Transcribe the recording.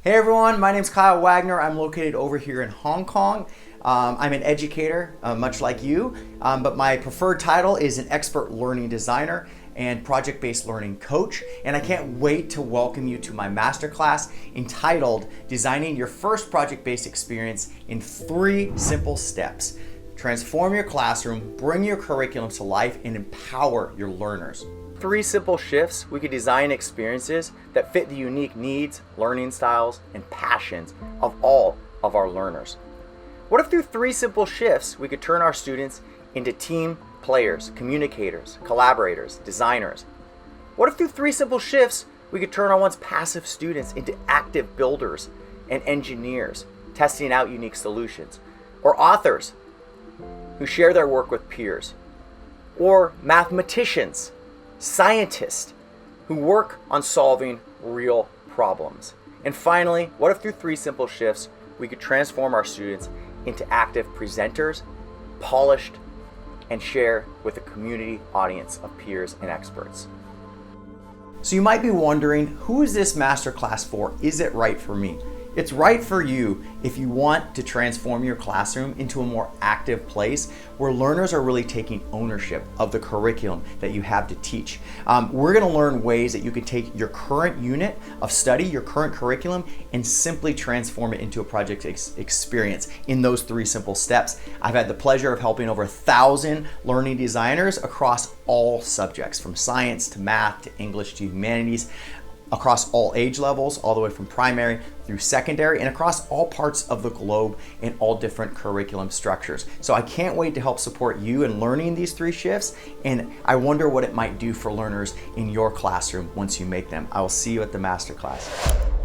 Hey everyone, my name's Kyle Wagner. I'm located over here in Hong Kong. I'm an educator, much like you, but my preferred title is an expert learning designer and project-based learning coach. And I can't wait to welcome you to my masterclass entitled Designing Your First Project-Based Experience in 3 Simple Steps. Transform your classroom, bring your curriculum to life, and empower your learners. 3 simple shifts we could design experiences that fit the unique needs, learning styles, and passions of all of our learners. What if through 3 simple shifts we could turn our students into team players, communicators, collaborators, designers? What if through 3 simple shifts we could turn our once passive students into active builders and engineers, testing out unique solutions? Or authors who share their work with peers? Or mathematicians, scientists who work on solving real problems? And finally, what if through 3 simple shifts we could transform our students into active presenters, polished, and share with a community audience of peers and experts? So you might be wondering, who is this masterclass for? Is it right for me? It's right for you if you want to transform your classroom into a more active place where learners are really taking ownership of the curriculum that you have to teach. We're going to learn ways that you can take your current unit of study, your current curriculum, and simply transform it into a project experience in those 3 simple steps. I've had the pleasure of helping over 1,000 learning designers across all subjects, from science to math to English to humanities, across all age levels, all the way from primary through secondary, and across all parts of the globe in all different curriculum structures. So I can't wait to help support you in learning these 3 shifts, and I wonder what it might do for learners in your classroom once you make them. I will see you at the masterclass.